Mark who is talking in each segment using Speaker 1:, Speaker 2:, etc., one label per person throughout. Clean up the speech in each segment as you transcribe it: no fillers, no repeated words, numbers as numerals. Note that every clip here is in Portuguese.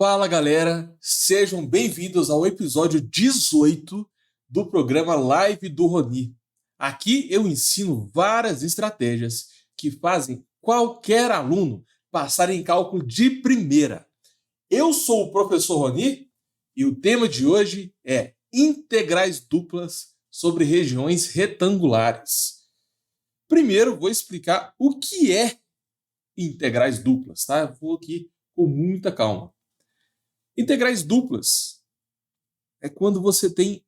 Speaker 1: Fala galera, sejam bem-vindos ao episódio 18 do programa Live do Roni. Aqui eu ensino várias estratégias que fazem qualquer aluno passar em cálculo de primeira. Eu sou o professor Roni e o tema de hoje é integrais duplas sobre regiões retangulares. Primeiro vou explicar o que é integrais duplas, tá? Eu vou aqui com muita calma. Integrais duplas é quando você tem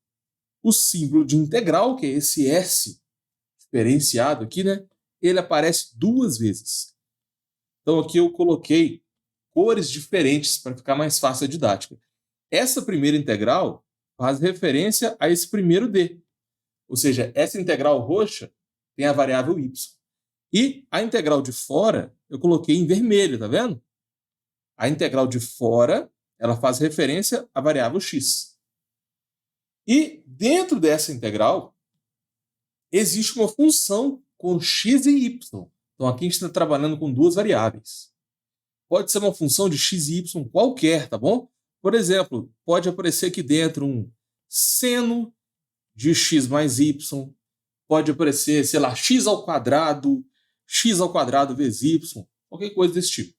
Speaker 1: o símbolo de integral, que é esse S diferenciado aqui, né? Ele aparece duas vezes. Então aqui eu coloquei cores diferentes para ficar mais fácil a didática. Essa primeira integral faz referência a esse primeiro D. Ou seja, essa integral roxa tem a variável y. E a integral de fora eu coloquei em vermelho, tá vendo? A integral de fora ela faz referência à variável x. E dentro dessa integral, existe uma função com x e y. Então aqui a gente está trabalhando com duas variáveis. Pode ser uma função de x e y qualquer, tá bom? Por exemplo, pode aparecer aqui dentro um seno de x mais y. Pode aparecer, sei lá, x ao quadrado vezes y. Qualquer coisa desse tipo.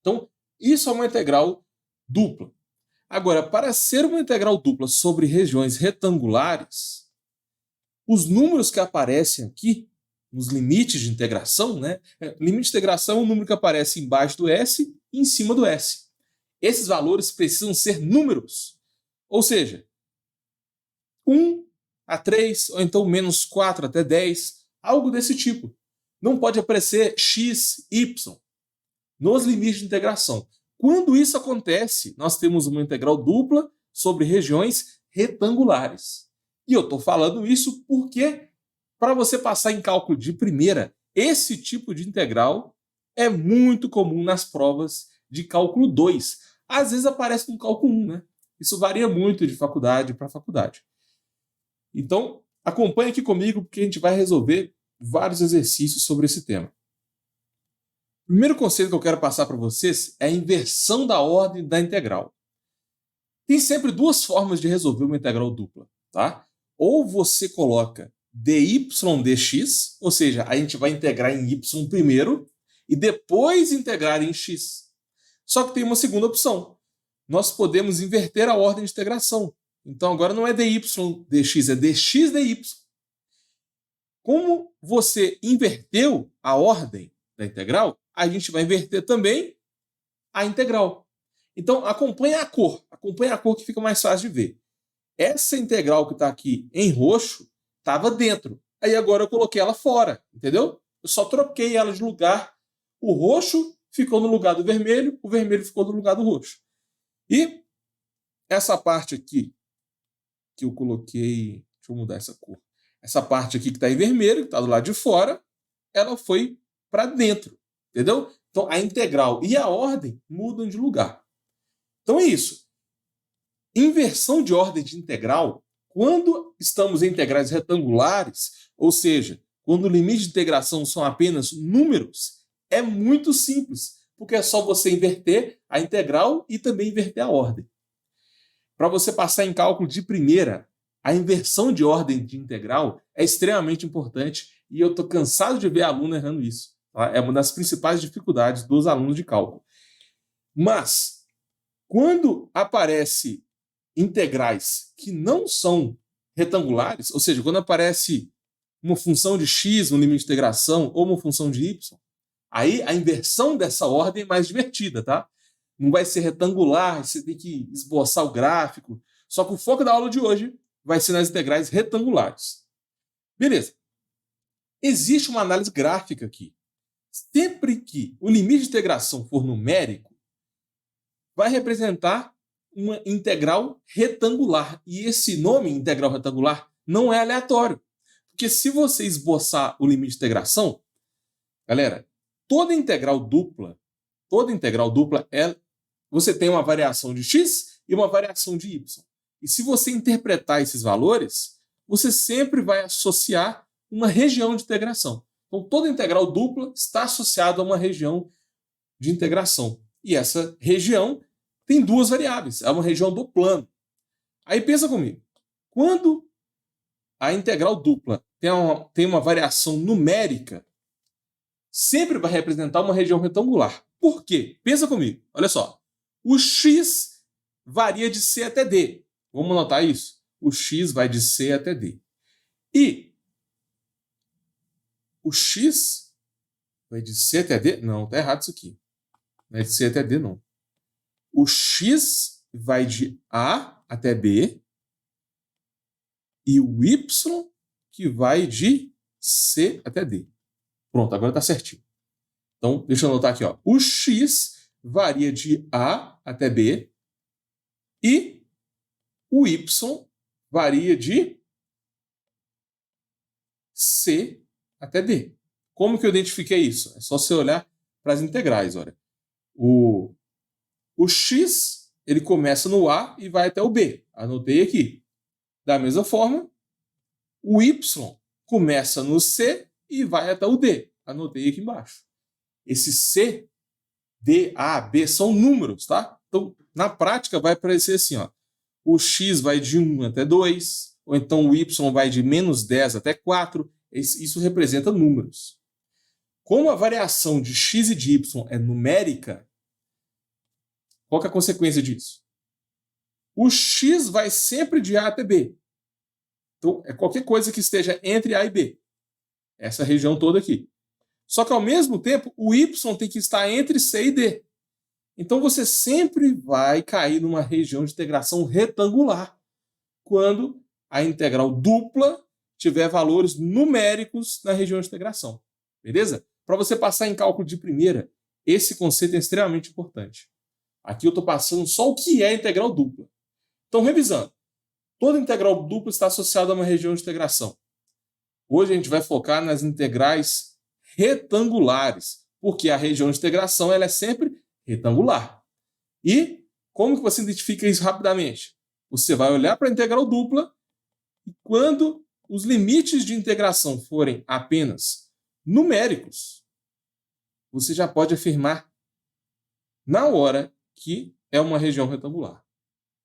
Speaker 1: Então, isso é uma integral dupla. Agora, para ser uma integral dupla sobre regiões retangulares, os números que aparecem aqui, nos limites de integração, né? Limite de integração é um número que aparece embaixo do S e em cima do S. Esses valores precisam ser números. Ou seja, 1 a 3, ou então menos 4 até 10, algo desse tipo. Não pode aparecer x, y nos limites de integração. Quando isso acontece, nós temos uma integral dupla sobre regiões retangulares. E eu estou falando isso porque, para você passar em cálculo de primeira, esse tipo de integral é muito comum nas provas de cálculo 2. Às vezes aparece no cálculo 1, né? Isso varia muito de faculdade para faculdade. Então, acompanhe aqui comigo porque a gente vai resolver vários exercícios sobre esse tema. O primeiro conceito que eu quero passar para vocês é a inversão da ordem da integral. Tem sempre duas formas de resolver uma integral dupla, tá? Ou você coloca dy dx, ou seja, a gente vai integrar em y primeiro e depois integrar em x. Só que tem uma segunda opção. Nós podemos inverter a ordem de integração. Então agora não é dy dx, é dx dy. Como você inverteu a ordem da integral, a gente vai inverter também a integral. Então, acompanhe a cor que fica mais fácil de ver. Essa integral que está aqui em roxo estava dentro. Aí agora eu coloquei ela fora, entendeu? Eu só troquei ela de lugar. O roxo ficou no lugar do vermelho, o vermelho ficou no lugar do roxo. E essa parte aqui que eu coloquei... Deixa eu mudar essa cor. Essa parte aqui que está em vermelho, que está do lado de fora, ela foi para dentro. Entendeu? Então, a integral e a ordem mudam de lugar. Então, é isso. Inversão de ordem de integral, quando estamos em integrais retangulares, ou seja, quando o limite de integração são apenas números, é muito simples, porque é só você inverter a integral e também inverter a ordem. Para você passar em cálculo de primeira, a inversão de ordem de integral é extremamente importante e eu estou cansado de ver aluno errando isso. É uma das principais dificuldades dos alunos de cálculo. Mas, quando aparece integrais que não são retangulares, ou seja, quando aparece uma função de x, um limite de integração, ou uma função de y, aí a inversão dessa ordem é mais divertida, tá? Não vai ser retangular, você tem que esboçar o gráfico. Só que o foco da aula de hoje vai ser nas integrais retangulares. Beleza. Existe uma análise gráfica aqui. Sempre que o limite de integração for numérico, vai representar uma integral retangular. E esse nome, integral retangular, não é aleatório. Porque se você esboçar o limite de integração, galera, toda integral dupla você tem uma variação de x e uma variação de y. E se você interpretar esses valores, você sempre vai associar uma região de integração. Então, toda integral dupla está associada a uma região de integração. E essa região tem duas variáveis, é uma região do plano. Aí pensa comigo, quando a integral dupla tem uma variação numérica, sempre vai representar uma região retangular. Por quê? Pensa comigo, olha só. O x varia de C até D. Vamos anotar isso? O x vai de C até D. E o x vai de C até D? Não, tá errado isso aqui. Não é de C até D, não. O x vai de A até B e o y que vai de C até D. Pronto, agora tá certinho. Então, deixa eu anotar aqui, ó. O x varia de A até B e o y varia de C até D. Como que eu identifiquei isso? É só você olhar para as integrais, olha. O x, ele começa no A e vai até o B. Anotei aqui. Da mesma forma, o y começa no C e vai até o D. Anotei aqui embaixo. Esse C, D, A, B são números, tá? Então, na prática, vai aparecer assim, ó. O x vai de 1 até 2, ou então o y vai de menos 10 até 4. Isso representa números. Como a variação de x e de y é numérica, qual que é a consequência disso? O x vai sempre de A até B. Então, é qualquer coisa que esteja entre A e B. Essa região toda aqui. Só que, ao mesmo tempo, o y tem que estar entre C e D. Então, você sempre vai cair numa região de integração retangular quando a integral dupla tiver valores numéricos na região de integração. Beleza? Para você passar em cálculo de primeira, esse conceito é extremamente importante. Aqui eu estou passando só o que é integral dupla. Então, revisando. Toda integral dupla está associada a uma região de integração. Hoje a gente vai focar nas integrais retangulares, porque a região de integração ela é sempre retangular. E como que você identifica isso rapidamente? Você vai olhar para a integral dupla e quando os limites de integração forem apenas numéricos, você já pode afirmar na hora que é uma região retangular.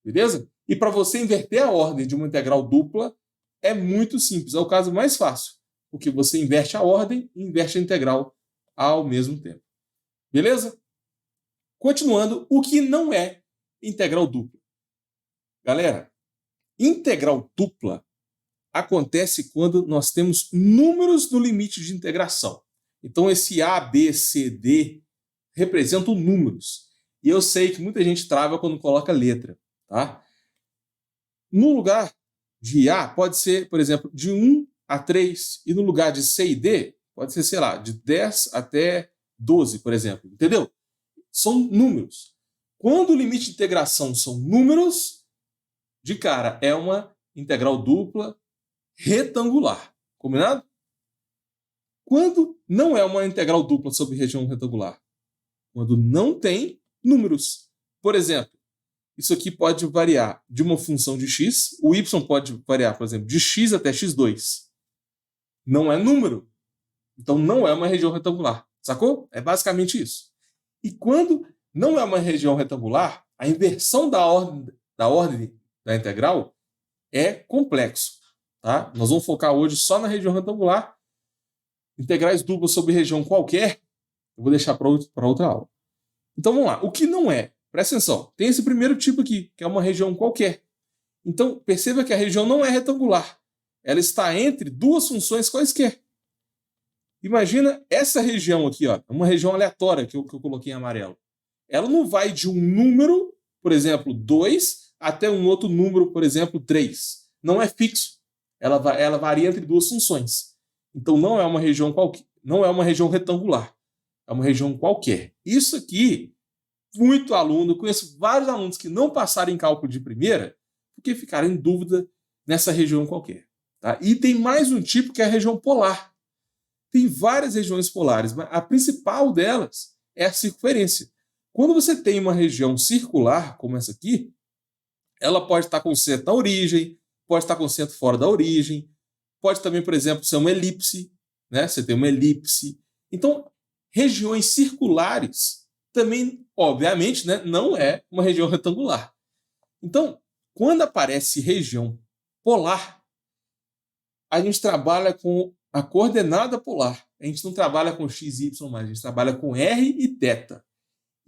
Speaker 1: Beleza? E para você inverter a ordem de uma integral dupla, é muito simples. É o caso mais fácil, porque você inverte a ordem e inverte a integral ao mesmo tempo. Beleza? Continuando, o que não é integral dupla? Galera, integral dupla acontece quando nós temos números no limite de integração. Então, esse A, B, C, D representam números. E eu sei que muita gente trava quando coloca letra. Tá? No lugar de A, pode ser, por exemplo, de 1 a 3. E no lugar de C e D, pode ser, sei lá, de 10 até 12, por exemplo. Entendeu? São números. Quando o limite de integração são números, de cara, é uma integral dupla retangular. Combinado? Quando não é uma integral dupla sobre região retangular? Quando não tem números. Por exemplo, isso aqui pode variar de uma função de x, o y pode variar, por exemplo, de x até x2. Não é número. Então não é uma região retangular. Sacou? É basicamente isso. E quando não é uma região retangular, a inversão da ordem da integral é complexo. Tá? Nós vamos focar hoje só na região retangular. Integrais duplas sobre região qualquer, eu vou deixar para outra aula. Então vamos lá. O que não é? Presta atenção. Tem esse primeiro tipo aqui, que é uma região qualquer. Então perceba que a região não é retangular. Ela está entre duas funções quaisquer. Imagina essa região aqui, ó, uma região aleatória que eu coloquei em amarelo. Ela não vai de um número, por exemplo, 2, até um outro número, por exemplo, 3. Não é fixo. Ela varia entre duas funções. Então não é uma região qualquer, não é uma região retangular. É uma região qualquer. Isso aqui, muito aluno, eu conheço vários alunos que não passaram em cálculo de primeira porque ficaram em dúvida nessa região qualquer. Tá? E tem mais um tipo que é a região polar. Tem várias regiões polares, mas a principal delas é a circunferência. Quando você tem uma região circular, como essa aqui, ela pode estar com centro na origem, pode estar com centro fora da origem, pode também, por exemplo, ser uma elipse, né? Você tem uma elipse. Então, regiões circulares também obviamente, né, não é uma região retangular. Então, quando aparece região polar, a gente trabalha com a coordenada polar. A gente não trabalha com x e y mais, a gente trabalha com r e θ.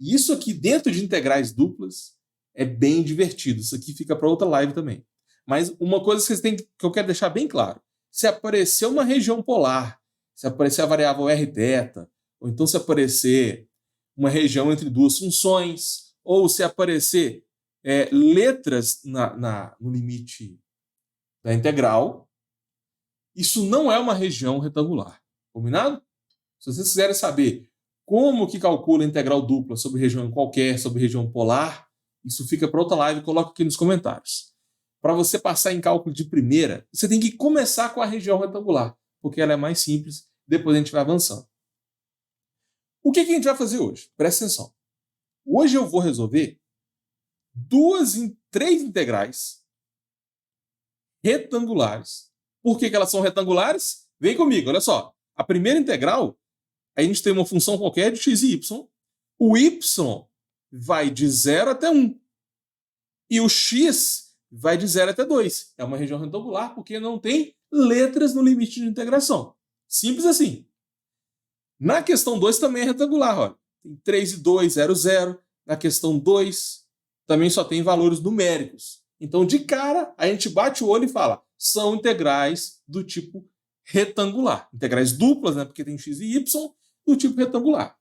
Speaker 1: E isso aqui dentro de integrais duplas é bem divertido. Isso aqui fica para outra live também. Mas uma coisa que eu quero deixar bem claro. Se aparecer uma região polar, se aparecer a variável rθ, ou então se aparecer uma região entre duas funções, ou se aparecer letras no limite da integral, isso não é uma região retangular. Combinado? Se vocês quiserem saber como que calcula a integral dupla sobre região qualquer, sobre região polar, isso fica para outra live, coloca aqui nos comentários. Para você passar em cálculo de primeira, você tem que começar com a região retangular, porque ela é mais simples, depois a gente vai avançando. O que a gente vai fazer hoje? Presta atenção. Hoje eu vou resolver três integrais retangulares. Por que elas são retangulares? Vem comigo, olha só. A primeira integral, a gente tem uma função qualquer de x e y. O y vai de 0 até 1. E o x vai de 0 até 2. É uma região retangular porque não tem letras no limite de integração. Simples assim. Na questão 2 também é retangular. Olha. Tem 3 e 2, 0, 0. Na questão 2 também só tem valores numéricos. Então, de cara, a gente bate o olho e fala, são integrais do tipo retangular. Integrais duplas, né, porque tem x e y, do tipo retangular.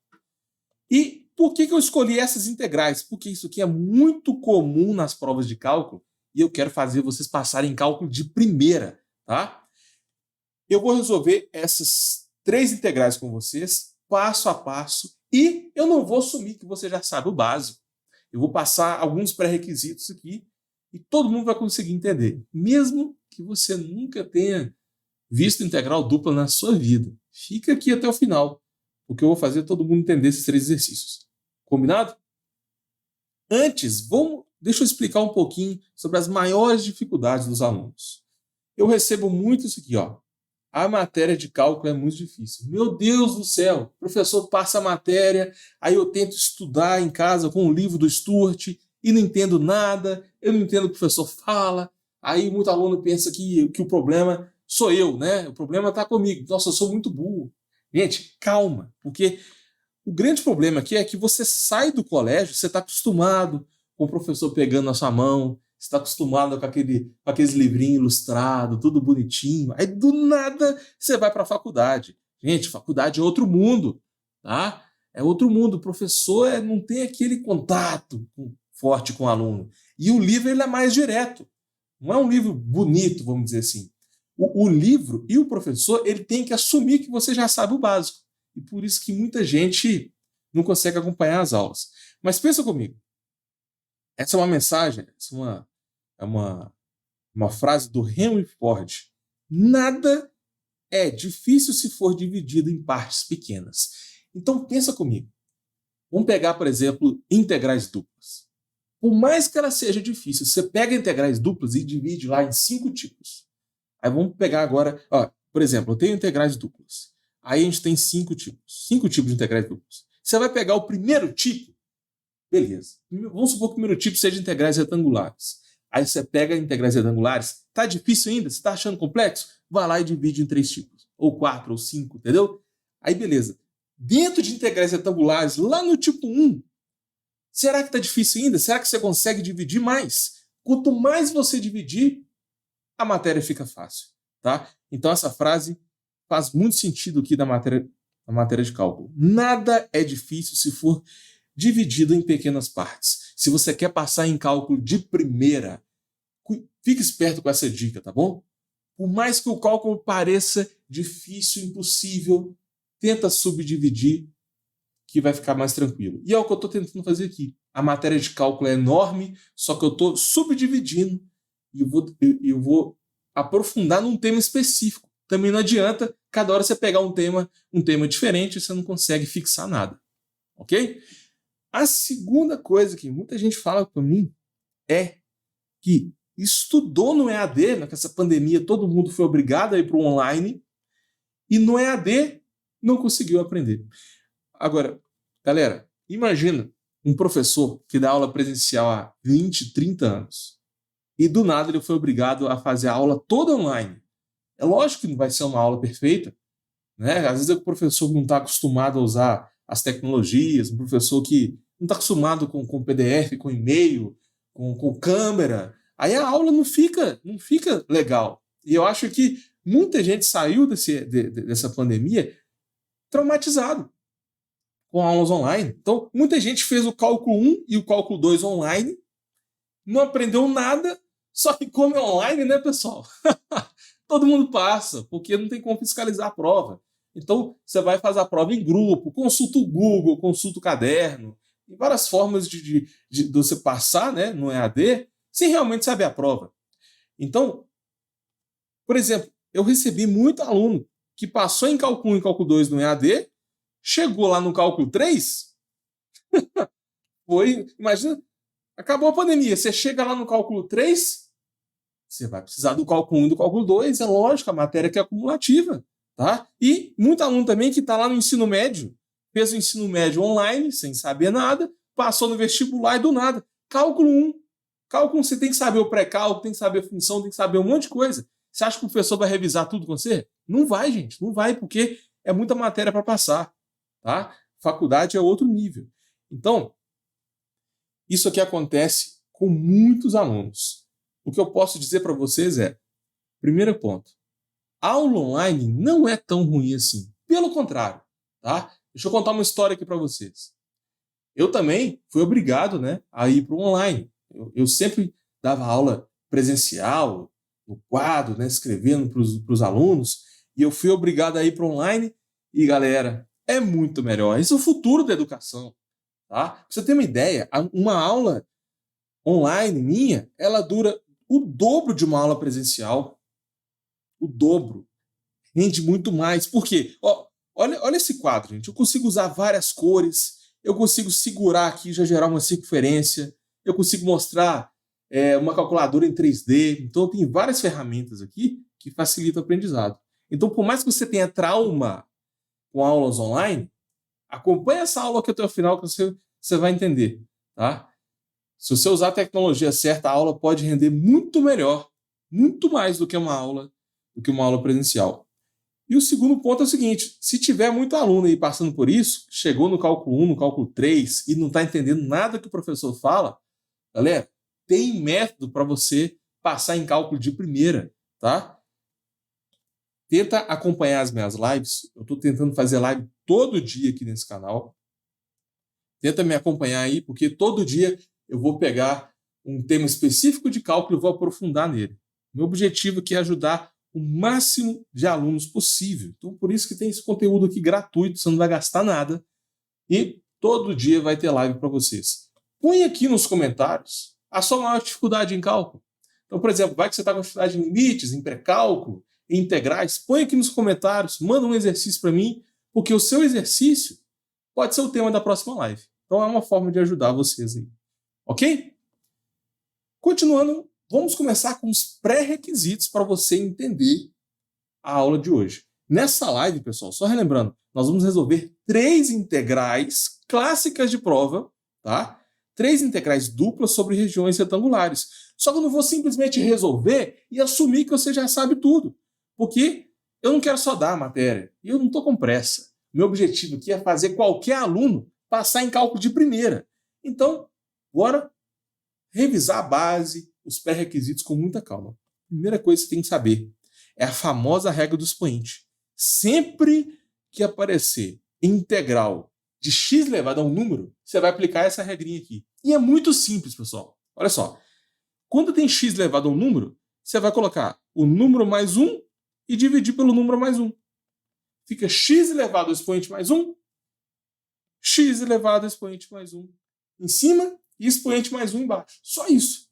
Speaker 1: E por que eu escolhi essas integrais? Porque isso aqui é muito comum nas provas de cálculo e eu quero fazer vocês passarem em cálculo de primeira, tá? Eu vou resolver essas três integrais com vocês, passo a passo, e eu não vou assumir que você já sabe o básico. Eu vou passar alguns pré-requisitos aqui e todo mundo vai conseguir entender, mesmo que você nunca tenha visto integral dupla na sua vida. Fica aqui até o final, porque eu vou fazer todo mundo entender esses três exercícios. Combinado? Antes, deixa eu explicar um pouquinho sobre as maiores dificuldades dos alunos. Eu recebo muito isso aqui, ó. A matéria de cálculo é muito difícil. Meu Deus do céu, o professor passa a matéria, aí eu tento estudar em casa com o livro do Stuart e não entendo nada, eu não entendo o que o professor fala, aí muito aluno pensa que o problema sou eu, né? O problema está comigo. Nossa, eu sou muito burro. Gente, calma, porque o grande problema aqui é que você sai do colégio, você está acostumado com o professor pegando na sua mão, você está acostumado com aqueles livrinhos ilustrados, tudo bonitinho. Aí, do nada, você vai para a faculdade. Gente, faculdade é outro mundo, tá? É outro mundo. O professor não tem aquele contato forte com o aluno. E o livro ele é mais direto. Não é um livro bonito, vamos dizer assim. O livro e o professor ele tem que assumir que você já sabe o básico. E por isso que muita gente não consegue acompanhar as aulas. Mas pensa comigo. Essa é uma mensagem, essa é uma frase do Henry Ford. Nada é difícil se for dividido em partes pequenas. Então pensa comigo. Vamos pegar, por exemplo, integrais duplas. Por mais que ela seja difícil, você pega integrais duplas e divide lá em 5 tipos. Aí vamos pegar agora, ó, por exemplo, eu tenho integrais duplas. Aí a gente tem 5 tipos. 5 tipos de integrais duplas. Você vai pegar o primeiro tipo, beleza. Vamos supor que o primeiro tipo seja integrais retangulares. Aí você pega integrais retangulares, tá difícil ainda? Você tá achando complexo? Vai lá e divide em 3 tipos. Ou 4, ou 5, entendeu? Aí beleza. Dentro de integrais retangulares, lá no tipo 1, será que tá difícil ainda? Será que você consegue dividir mais? Quanto mais você dividir, a matéria fica fácil, tá? Então essa frase faz muito sentido aqui na matéria de cálculo. Nada é difícil se for dividido em pequenas partes. Se você quer passar em cálculo de primeira, fique esperto com essa dica, tá bom? Por mais que o cálculo pareça difícil, impossível, tenta subdividir que vai ficar mais tranquilo. E é o que eu estou tentando fazer aqui. A matéria de cálculo é enorme, só que eu estou subdividindo e eu vou aprofundar num tema específico. Também não adianta cada hora você pegar um tema diferente e você não consegue fixar nada. Ok? A segunda coisa que muita gente fala para mim é que estudou no EAD, né, com essa pandemia todo mundo foi obrigado a ir para o online e no EAD não conseguiu aprender. Agora, galera, imagina um professor que dá aula presencial há 20, 30 anos. E do nada ele foi obrigado a fazer a aula toda online. É lógico que não vai ser uma aula perfeita, né? Às vezes o professor não está acostumado a usar as tecnologias, um professor que não está acostumado com PDF, com e-mail, com câmera. Aí a aula não fica legal. E eu acho que muita gente saiu dessa pandemia traumatizado com aulas online. Então, muita gente fez o cálculo 1 e o cálculo 2 online, não aprendeu nada, só que como é online, né, pessoal? Todo mundo passa, porque não tem como fiscalizar a prova. Então, você vai fazer a prova em grupo, consulta o Google, consulta o caderno, tem várias formas de você passar, né, no EAD, sem realmente saber a prova. Então, por exemplo, eu recebi muito aluno que passou em cálculo 1 e cálculo 2 no EAD, chegou lá no cálculo 3, imagina, acabou a pandemia, você chega lá no cálculo 3, você vai precisar do cálculo 1 e do cálculo 2, é lógico, a matéria que é acumulativa, tá? E muito aluno também que está lá no ensino médio, fez o ensino médio online, sem saber nada, passou no vestibular e do nada, cálculo 1. Cálculo 1, você tem que saber o pré-cálculo, tem que saber a função, tem que saber um monte de coisa. Você acha que o professor vai revisar tudo com você? Não vai, gente, não vai, porque é muita matéria para passar, tá? Faculdade é outro nível. Então, isso aqui acontece com muitos alunos. O que eu posso dizer para vocês é, primeiro ponto, aula online não é tão ruim assim. Pelo contrário, tá? Deixa eu contar uma história aqui para vocês. Eu também fui obrigado, né, a ir para o online. Eu sempre dava aula presencial, no quadro, né, escrevendo para os alunos, e eu fui obrigado a ir para o online. E, galera, é muito melhor. Esse é o futuro da educação. Tá? Pra você ter uma ideia, uma aula online minha, ela dura o dobro de uma aula presencial. O dobro. Rende muito mais. Por quê? Olha esse quadro, gente. Eu consigo usar várias cores, eu consigo segurar aqui e já gerar uma circunferência, eu consigo mostrar uma calculadora em 3D. Então, tem várias ferramentas aqui que facilitam o aprendizado. Então, por mais que você tenha trauma com aulas online, acompanhe essa aula aqui até o final que você vai entender, tá? Se você usar a tecnologia certa, a aula pode render muito melhor, muito mais do que uma aula presencial. E o segundo ponto é o seguinte, se tiver muito aluno aí passando por isso, chegou no cálculo 1, no cálculo 3 e não está entendendo nada que o professor fala, galera, tem método para você passar em cálculo de primeira, tá? Tenta acompanhar as minhas lives. Eu estou tentando fazer live todo dia aqui nesse canal. Tenta me acompanhar aí, porque todo dia eu vou pegar um tema específico de cálculo e vou aprofundar nele. Meu objetivo aqui é ajudar o máximo de alunos possível. Então, por isso que tem esse conteúdo aqui gratuito, você não vai gastar nada. E todo dia vai ter live para vocês. Põe aqui nos comentários a sua maior dificuldade em cálculo. Então, por exemplo, vai que você está com dificuldade em limites, em pré-cálculo, em integrais, põe aqui nos comentários, manda um exercício para mim, porque o seu exercício pode ser o tema da próxima live. Então é uma forma de ajudar vocês aí. Ok? Continuando, vamos começar com os pré-requisitos para você entender a aula de hoje. Nessa live, pessoal, só relembrando, nós vamos resolver 3 integrais clássicas de prova, tá? 3 integrais duplas sobre regiões retangulares. Só que eu não vou simplesmente resolver e assumir que você já sabe tudo. Porque eu não quero só dar a matéria. E eu não estou com pressa. Meu objetivo aqui é fazer qualquer aluno passar em cálculo de primeira. Então, bora revisar a base, os pré-requisitos com muita calma. Primeira coisa que você tem que saber é a famosa regra do expoente. Sempre que aparecer integral de x elevado a um número, você vai aplicar essa regrinha aqui. E é muito simples, pessoal. Olha só. Quando tem x elevado a um número, você vai colocar o número mais 1 e dividir pelo número mais 1. Fica x elevado ao expoente mais 1, x elevado ao expoente mais 1 em cima e expoente mais 1 embaixo. Só isso.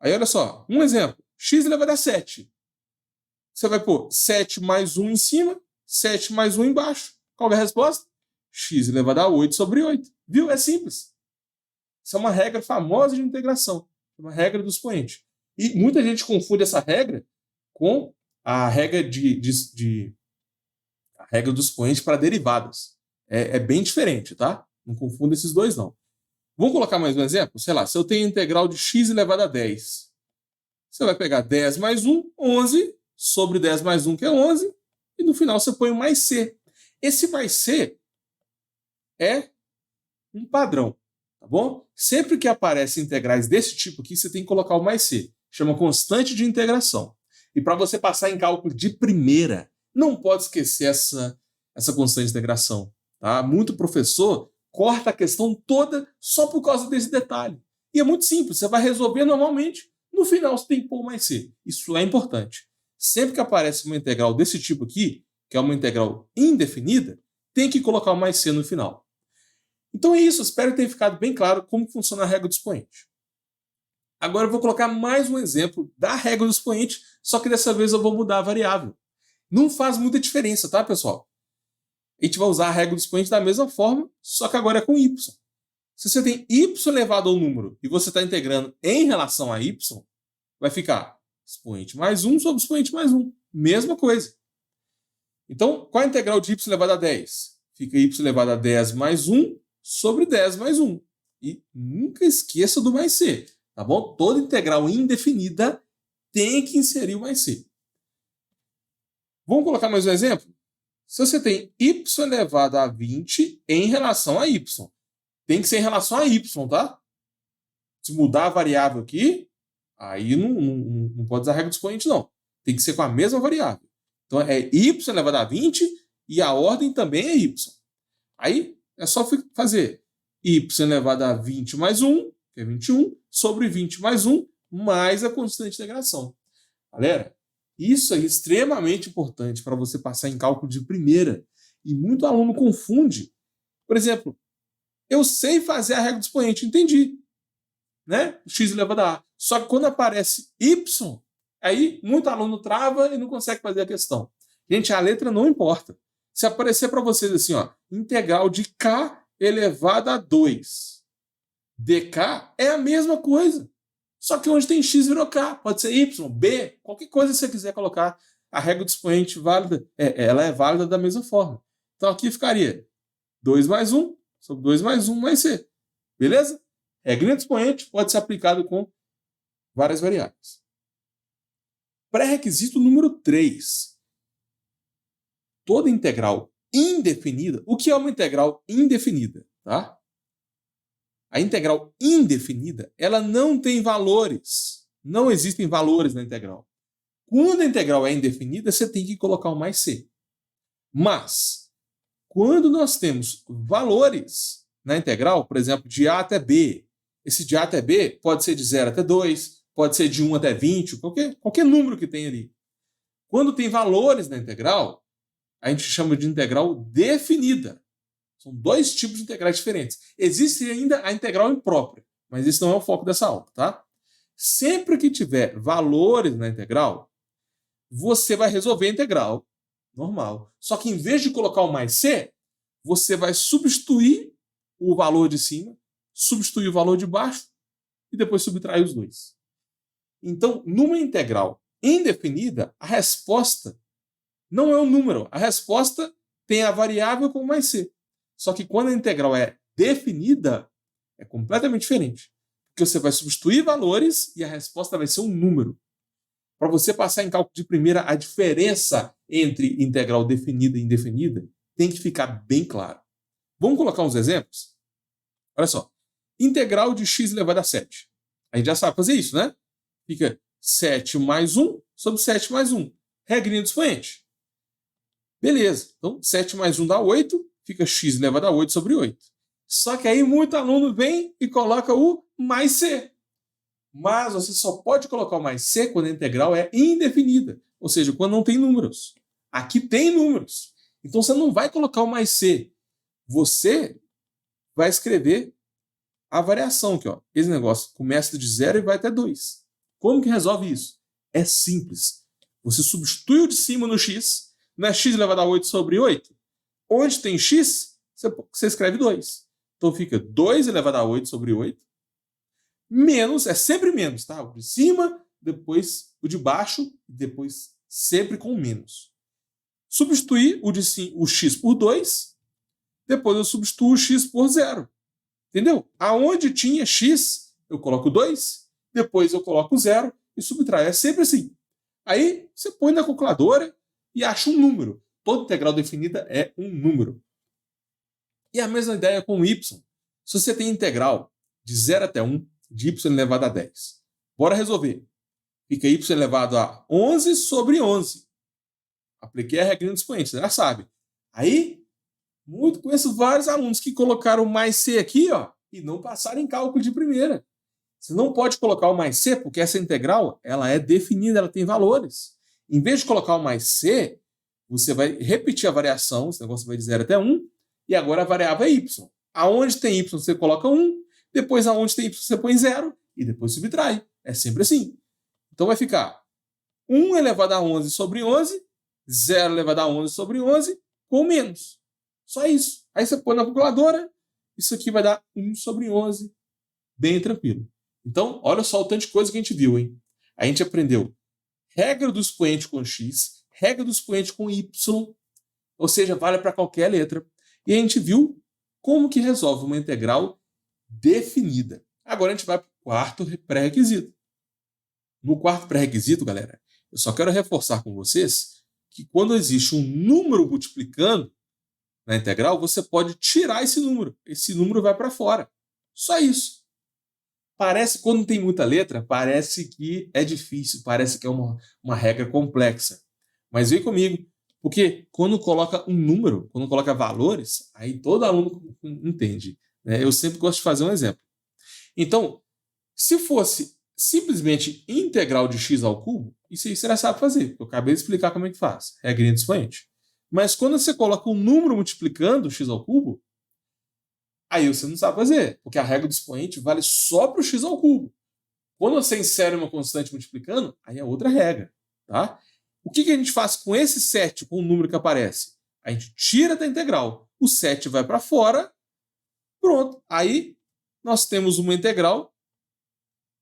Speaker 1: Aí, olha só. Um exemplo. X elevado a 7. Você vai pôr 7 mais 1 em cima, 7 mais 1 embaixo. Qual é a resposta? X elevado a 8 sobre 8. Viu? É simples. Isso é uma regra famosa de integração. Uma regra do expoente. E muita gente confunde essa regra com a regra a regra do expoente para derivadas. É bem diferente, tá? Não confunda esses dois, não. Vamos colocar mais um exemplo? Sei lá, se eu tenho integral de x elevado a 10, você vai pegar 10 mais 1, 11, sobre 10 mais 1, que é 11, e no final você põe o mais c. Esse mais c é um padrão, tá bom? Sempre que aparecem integrais desse tipo aqui, você tem que colocar o mais c. Chama constante de integração. E para você passar em cálculo de primeira, não pode esquecer essa constante de integração. Tá? Muito professor corta a questão toda só por causa desse detalhe. E é muito simples, você vai resolver normalmente, no final você tem que pôr mais c. Isso é importante. Sempre que aparece uma integral desse tipo aqui, que é uma integral indefinida, tem que colocar o mais c no final. Então é isso, espero que tenha ficado bem claro como funciona a regra do expoente. Agora eu vou colocar mais um exemplo da regra do expoente, só que dessa vez eu vou mudar a variável. Não faz muita diferença, tá, pessoal? A gente vai usar a regra do expoente da mesma forma, só que agora é com y. Se você tem y elevado ao número e você está integrando em relação a y, vai ficar expoente mais 1 sobre expoente mais 1. Mesma coisa. Então, qual é a integral de y elevado a 10? Fica y elevado a 10 mais 1 sobre 10 mais 1. E nunca esqueça do mais c, tá bom? Toda integral indefinida tem que inserir o mais c. Vamos colocar mais um exemplo? Se você tem y elevado a 20 em relação a y, tem que ser em relação a y, tá? Se mudar a variável aqui, aí não pode usar a regra do expoente, não. Tem que ser com a mesma variável. Então é y elevado a 20 e a ordem também é y. Aí é só fazer y elevado a 20 mais 1, que é 21, sobre 20 mais 1, mais a constante de integração. Galera, isso é extremamente importante para você passar em cálculo de primeira. E muito aluno confunde. Por exemplo, eu sei fazer a regra do expoente, entendi. Né? X elevado a A. Só que quando aparece Y, aí muito aluno trava e não consegue fazer a questão. Gente, a letra não importa. Se aparecer para vocês assim, ó, integral de K elevado a 2. dk é a mesma coisa. Só que onde tem x virou k, pode ser y, b, qualquer coisa que você quiser colocar. A regra do expoente válida, ela é válida da mesma forma. Então aqui ficaria 2 mais 1 sobre 2 mais 1 mais c. Beleza? Regra do expoente pode ser aplicado com várias variáveis. Pré-requisito número 3. Toda integral indefinida. O que é uma integral indefinida? Tá? A integral indefinida, ela não tem valores. Não existem valores na integral. Quando a integral é indefinida, você tem que colocar o mais c. Mas, quando nós temos valores na integral, por exemplo, de a até b, esse de a até b pode ser de 0 até 2, pode ser de 1 até 20, qualquer número que tem ali. Quando tem valores na integral, a gente chama de integral definida. São dois tipos de integrais diferentes. Existe ainda a integral imprópria, mas esse não é o foco dessa aula, tá? Sempre que tiver valores na integral, você vai resolver a integral normal. Só que em vez de colocar o mais c, você vai substituir o valor de cima, substituir o valor de baixo e depois subtrair os dois. Então, numa integral indefinida, a resposta não é um número. A resposta tem a variável com mais c. Só que quando a integral é definida, é completamente diferente. Porque você vai substituir valores e a resposta vai ser um número. Para você passar em cálculo de primeira, a diferença entre integral definida e indefinida tem que ficar bem claro. Vamos colocar uns exemplos? Olha só. Integral de x elevado a 7. A gente já sabe fazer isso, né? Fica 7 mais 1 sobre 7 mais 1. Regrinha do expoente. Beleza. Então, 7 mais 1 dá 8. Fica x elevado a 8 sobre 8. Só que aí muito aluno vem e coloca o mais c. Mas você só pode colocar o mais c quando a integral é indefinida. Ou seja, quando não tem números. Aqui tem números. Então você não vai colocar o mais c. Você vai escrever a variação aqui. Ó. Esse negócio começa de 0 e vai até 2. Como que resolve isso? É simples. Você substitui o de cima no x. Não é x elevado a 8 sobre 8? Onde tem x, você escreve 2. Então fica 2 elevado a 8 sobre 8. Menos, é sempre menos, tá? O de cima, depois o de baixo, depois sempre com menos. Substituir o x por 2 depois eu substituo x por 0. Entendeu? Aonde tinha x, eu coloco 2, depois eu coloco 0 e subtraio. É sempre assim. Aí você põe na calculadora e acha um número. Toda integral definida é um número. E a mesma ideia com o y. Se você tem integral de 0 até 1, de y elevado a 10. Bora resolver. Fica y elevado a 11 sobre 11. Apliquei a regra do expoente, já sabe. Aí, conheço vários alunos que colocaram mais c aqui, ó, e não passaram em cálculo de primeira. Você não pode colocar o mais c, porque essa integral ela é definida, ela tem valores. Em vez de colocar o mais c, você vai repetir a variação, esse negócio vai de 0 até 1, e agora a variável é y. Aonde tem y, você coloca 1, depois aonde tem y, você põe 0, e depois subtrai. É sempre assim. Então vai ficar 1 elevado a 11 sobre 11, 0 elevado a 11 sobre 11, com menos. Só isso. Aí você põe na calculadora, isso aqui vai dar 1 sobre 11, bem tranquilo. Então, olha só o tanto de coisa que a gente viu, hein? A gente aprendeu regra do expoente com x, regra do expoente com y, ou seja, vale para qualquer letra. E a gente viu como que resolve uma integral definida. Agora a gente vai para o quarto pré-requisito. No quarto pré-requisito, galera, eu só quero reforçar com vocês que quando existe um número multiplicando na integral, você pode tirar esse número. Esse número vai para fora. Só isso. Parece, quando tem muita letra, parece que é difícil, parece que é uma regra complexa. Mas vem comigo, porque quando coloca um número, quando coloca valores, aí todo aluno entende. Né? Eu sempre gosto de fazer um exemplo. Então, se fosse simplesmente integral de x ao cubo, isso aí você já sabe fazer, eu acabei de explicar como é que faz, regrinha do expoente. Mas quando você coloca um número multiplicando x ao cubo, aí você não sabe fazer, porque a regra do expoente vale só para o x ao cubo. Quando você insere uma constante multiplicando, aí é outra regra. Tá? O que a gente faz com esse 7, com o número que aparece? A gente tira da integral, o 7 vai para fora, pronto. Aí nós temos uma integral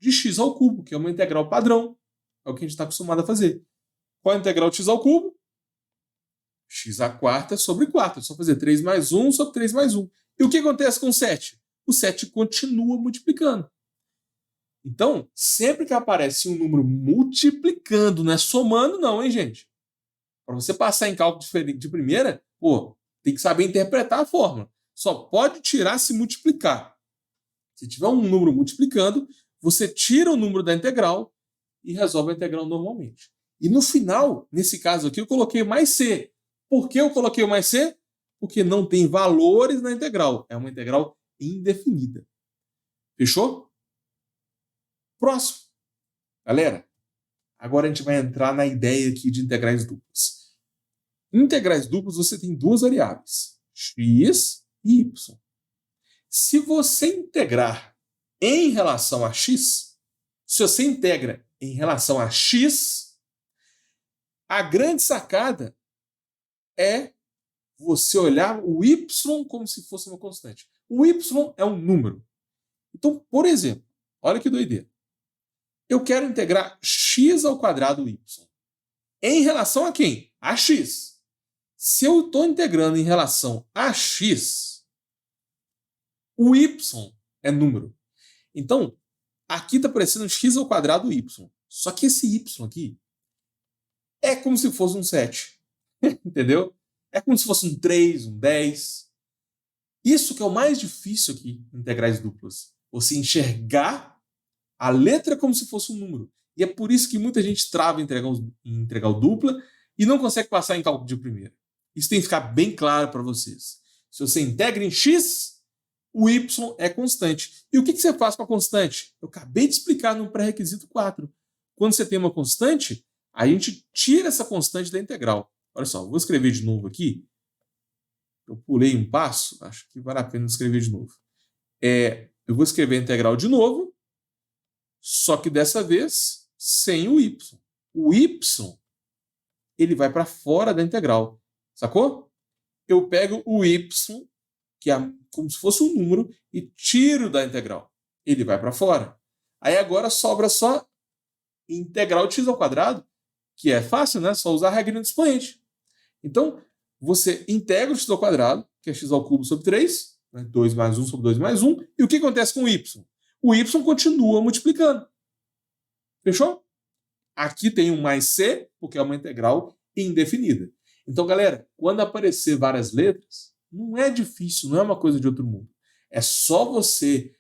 Speaker 1: de x ao cubo, que é uma integral padrão. É o que a gente está acostumado a fazer. Qual é a integral de x ao cubo? X à quarta sobre 4. É só fazer 3 mais 1 sobre 3 mais 1. E o que acontece com o 7? O 7 continua multiplicando. Então, sempre que aparece um número multiplicando, não é somando não, hein, gente? Para você passar em cálculo de primeira, tem que saber interpretar a fórmula. Só pode tirar se multiplicar. Se tiver um número multiplicando, você tira o número da integral e resolve a integral normalmente. E no final, nesse caso aqui, eu coloquei mais c. Por que eu coloquei o mais c? Porque não tem valores na integral. É uma integral indefinida. Fechou? Próximo. Galera, agora a gente vai entrar na ideia aqui de integrais duplas. Em integrais duplas, você tem duas variáveis, x e y. Se você integrar em relação a x, se você integra em relação a x, a grande sacada é você olhar o y como se fosse uma constante. O y é um número. Então, por exemplo, olha que doideira. Eu quero integrar x ao quadrado y. Em relação a quem? A x. Se eu estou integrando em relação a x, o y é número. Então, aqui está aparecendo x ao quadrado y. Só que esse y aqui é como se fosse um 7. Entendeu? É como se fosse um 3, um 10. Isso que é o mais difícil aqui em integrais duplas. Você enxergar a letra como se fosse um número. E é por isso que muita gente trava em integral dupla e não consegue passar em cálculo de primeira. Isso tem que ficar bem claro para vocês. Se você integra em x, o y é constante. E o que você faz com a constante? Eu acabei de explicar no pré-requisito 4. Quando você tem uma constante, a gente tira essa constante da integral. Olha só, vou escrever de novo aqui. Eu pulei um passo, acho que vale a pena escrever de novo. Eu vou escrever a integral de novo, só que dessa vez sem o y. O y, ele vai para fora da integral. Sacou? Eu pego o y, que é como se fosse um número, e tiro da integral. Ele vai para fora. Aí agora sobra só integral de x ao quadrado, que é fácil, né? Só usar a regra do expoente. Então, você integra o x ao quadrado, que é x ao cubo sobre 3, né? 2 mais 1 sobre 2 mais 1, e o que acontece com o y? O y continua multiplicando. Fechou? Aqui tem um mais c, porque é uma integral indefinida. Então, galera, quando aparecer várias letras, não é difícil, não é uma coisa de outro mundo. É só você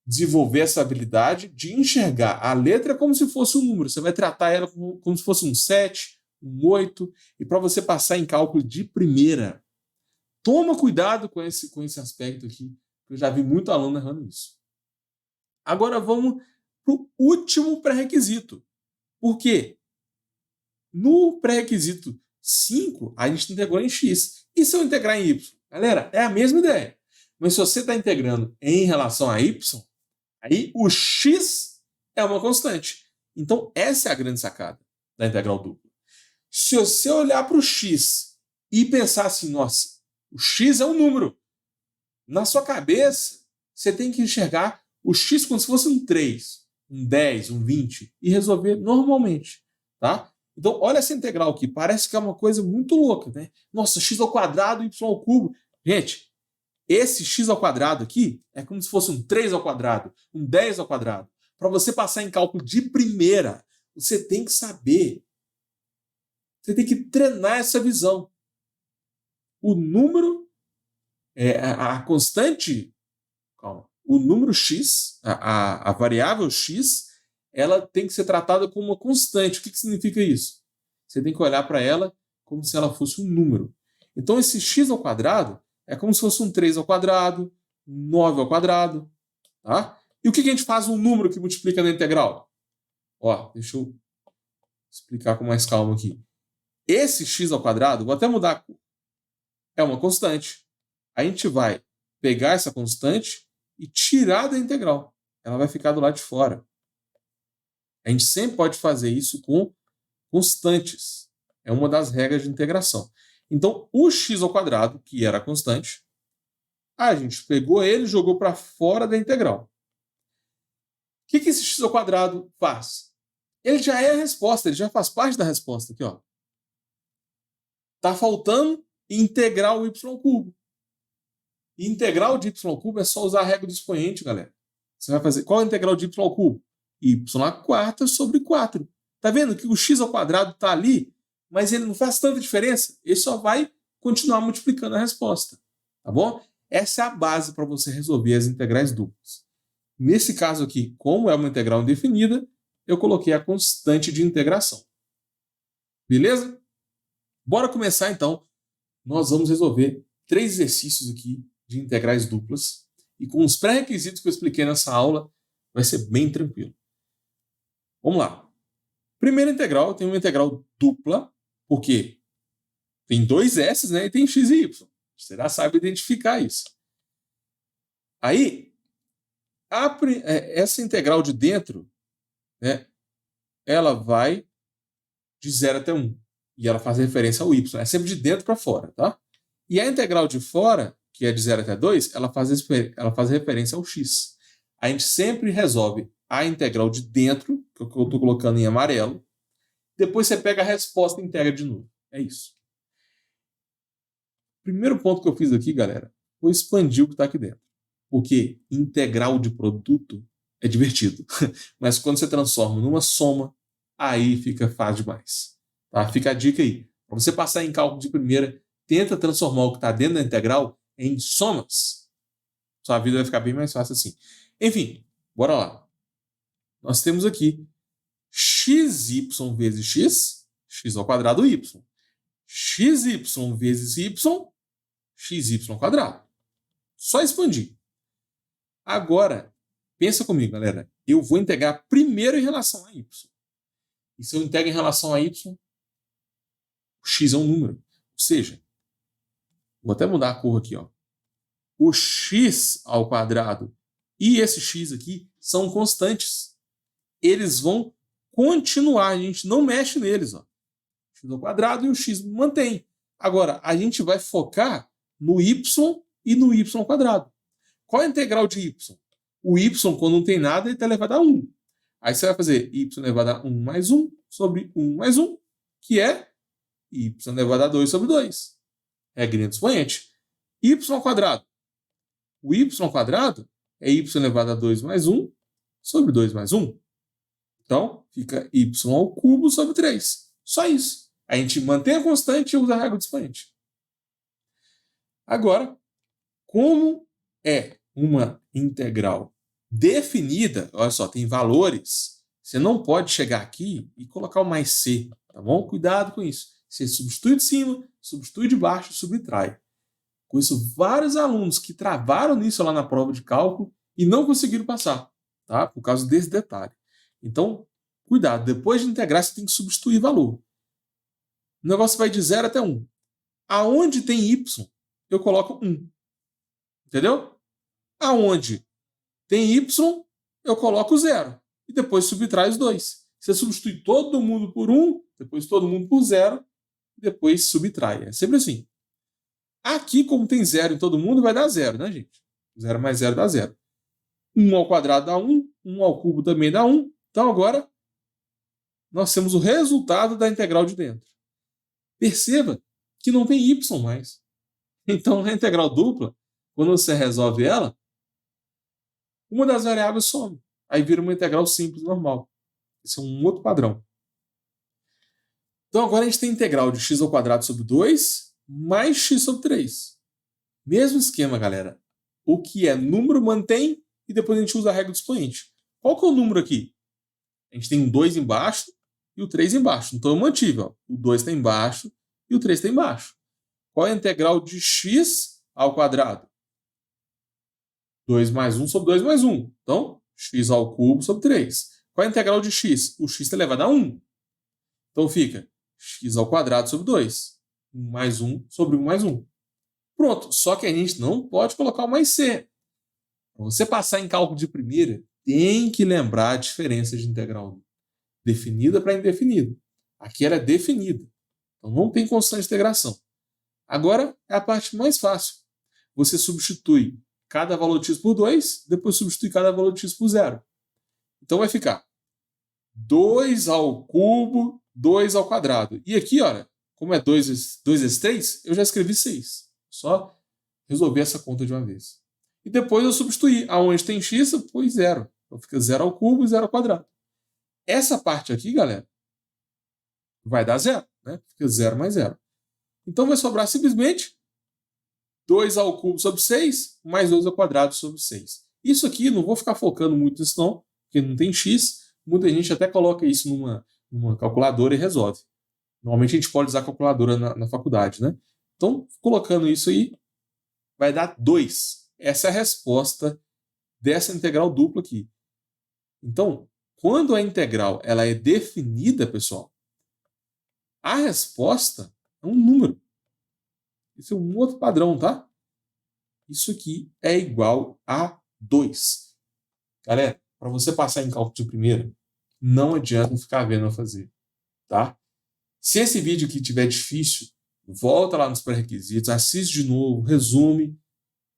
Speaker 1: desenvolver essa habilidade de enxergar a letra como se fosse um número. Você vai tratar ela como se fosse um 7, um 8, e para você passar em cálculo de primeira. Toma cuidado com esse aspecto aqui, que eu já vi muito aluno errando isso. Agora vamos para o último pré-requisito. Por quê? No pré-requisito 5, a gente integrou em x. E se eu integrar em y? Galera, é a mesma ideia. Mas se você está integrando em relação a y, aí o x é uma constante. Então, essa é a grande sacada da integral dupla. Se você olhar para o x e pensar assim, nossa, o x é um número. Na sua cabeça, você tem que enxergar o x como se fosse um 3, um 10, um 20 e resolver normalmente, tá? Então, olha essa integral aqui. Parece que é uma coisa muito louca, né? Nossa, x ao quadrado, y ao cubo. Gente, esse x ao quadrado aqui é como se fosse um 3 ao quadrado, um 10 ao quadrado. Para você passar em cálculo de primeira, você tem que saber. Você tem que treinar essa visão. O número, a constante, o número x, a variável x, ela tem que ser tratada como uma constante. O que significa isso? Você tem que olhar para ela como se ela fosse um número. Então, esse x ao quadrado é como se fosse um 3 ao quadrado, um 9 ao quadrado. Tá? E o que a gente faz um número que multiplica na integral? Ó, deixa eu explicar com mais calma aqui. Esse x ao quadrado, vou até mudar a cor, é uma constante. A gente vai pegar essa constante e tirar da integral. Ela vai ficar do lado de fora. A gente sempre pode fazer isso com constantes. É uma das regras de integração. Então, o x ao quadrado, que era a constante, a gente pegou ele e jogou para fora da integral. O que esse x ao quadrado faz? Ele já é a resposta, ele já faz parte da resposta aqui, ó. Tá faltando integrar o y ao cubo. E integral de y ao cubo é só usar a regra do expoente, galera. Você vai fazer qual é a integral de y ao cubo? Y à quarta sobre 4. Tá vendo que o x ao quadrado tá ali, mas ele não faz tanta diferença. Ele só vai continuar multiplicando a resposta. Tá bom? Essa é a base para você resolver as integrais duplas. Nesse caso aqui, como é uma integral indefinida, eu coloquei a constante de integração. Beleza? Bora começar então. Nós vamos resolver 3 exercícios aqui de integrais duplas. E com os pré-requisitos que eu expliquei nessa aula, vai ser bem tranquilo. Vamos lá. Primeira integral, tem uma integral dupla, porque tem 2 s, né, e tem x e y. Você já sabe identificar isso. Aí, essa integral de dentro, né, ela vai de 0 até 1. E ela faz referência ao y. É sempre de dentro para fora, tá? E a integral de fora, que é de 0 até 2, ela faz referência ao x. A gente sempre resolve a integral de dentro, que eu estou colocando em amarelo. Depois você pega a resposta e integra de novo. É isso. Primeiro ponto que eu fiz aqui, galera, foi expandir o que está aqui dentro. Porque integral de produto é divertido. Mas quando você transforma numa soma, aí fica fácil demais. Tá? Fica a dica aí. Para você passar em cálculo de primeira, tenta transformar o que está dentro da integral em somas. Sua vida vai ficar bem mais fácil assim. Enfim, bora lá. Nós temos aqui xy vezes x, x ao quadrado y. Xy vezes y, xy ao quadrado. Só expandir. Agora, pensa comigo, galera. Eu vou integrar primeiro em relação a y. E se eu integro em relação a y, o x é um número. Ou seja, vou até mudar a cor aqui, ó. O x ao quadrado e esse x aqui são constantes. Eles vão continuar, a gente não mexe neles, ó. X ao quadrado e o x mantém. Agora, a gente vai focar no y e no y ao quadrado. Qual é a integral de y? O y, quando não tem nada, ele está elevado a 1. Aí você vai fazer y elevado a 1 mais 1 sobre 1 mais 1, que é y elevado a 2 sobre 2. regrinha do expoente. Y ao quadrado. O y ao quadrado é y elevado a 2 mais 1 sobre 2 mais 1. Então, fica y ao cubo sobre 3. Só isso. A gente mantém a constante e usa a regra do expoente. Agora, como é uma integral definida, olha só, tem valores, você não pode chegar aqui e colocar o mais c, tá bom? Cuidado com isso. Você substitui de cima, substitui de baixo, subtrai. Com isso, vários alunos que travaram nisso lá na prova de cálculo e não conseguiram passar, tá? Por causa desse detalhe. Então, cuidado, depois de integrar, você tem que substituir valor. O negócio vai de 0 até 1. Aonde tem y, eu coloco 1. Entendeu? Aonde tem y, eu coloco 0. E depois subtrai os dois. Você substitui todo mundo por 1, depois todo mundo por 0, e depois subtrai. É sempre assim. Aqui, como tem 0 em todo mundo, vai dar 0, né, gente? 0 mais 0 dá 0. 1 ao quadrado dá 1, 1 ao cubo também dá 1. Então, agora, nós temos o resultado da integral de dentro. Perceba que não tem y mais. Então, a integral dupla, quando você resolve ela, uma das variáveis some. Aí vira uma integral simples, normal. Esse é um outro padrão. Então, agora a gente tem a integral de x ao quadrado sobre 2 mais x sobre 3. Mesmo esquema, galera. O que é número mantém e depois a gente usa a regra do expoente. Qual que é o número aqui? A gente tem um 2 embaixo e o 3 embaixo. Então, eu mantive. Ó. O 2 está embaixo e o 3 está embaixo. Qual é a integral de x ao quadrado? 2 mais 1 sobre 2 mais 1. Então, x ao cubo sobre 3. Qual é a integral de x? O x está elevado a 1. Então, fica x ao quadrado sobre 2. 1 mais 1 sobre 1 mais 1. Pronto. Só que a gente não pode colocar o mais c. Para você passar em cálculo de primeira, tem que lembrar a diferença de integral definida para indefinida. Aqui ela é definida. Então, não tem constante de integração. Agora é a parte mais fácil. Você substitui cada valor de x por 2, depois substitui cada valor de x por 0. Então vai ficar 2 ao cubo, 2 ao quadrado. E aqui, olha, como é 2 vezes 3, eu já escrevi 6. Só resolver essa conta de uma vez. E depois eu substituí. Aonde tem x, eu pus 0. Então fica 0 ao cubo e 0 ao quadrado. Essa parte aqui, galera, vai dar 0. Né? Fica 0 mais 0. Então vai sobrar simplesmente 2 ao cubo sobre 6, mais 2 ao quadrado sobre 6. Isso aqui, não vou ficar focando muito nisso não, porque não tem x. Muita gente até coloca isso numa calculadora e resolve. Normalmente a gente pode usar a calculadora na faculdade, né? Então, colocando isso aí, vai dar 2. Essa é a resposta dessa integral dupla aqui. Então, quando a integral ela é definida, pessoal, a resposta é um número. Esse é um outro padrão, tá? Isso aqui é igual a 2. Galera, para você passar em cálculo de primeira, não adianta ficar vendo eu fazer, tá? Se esse vídeo aqui estiver difícil, volta lá nos pré-requisitos, assiste de novo, resume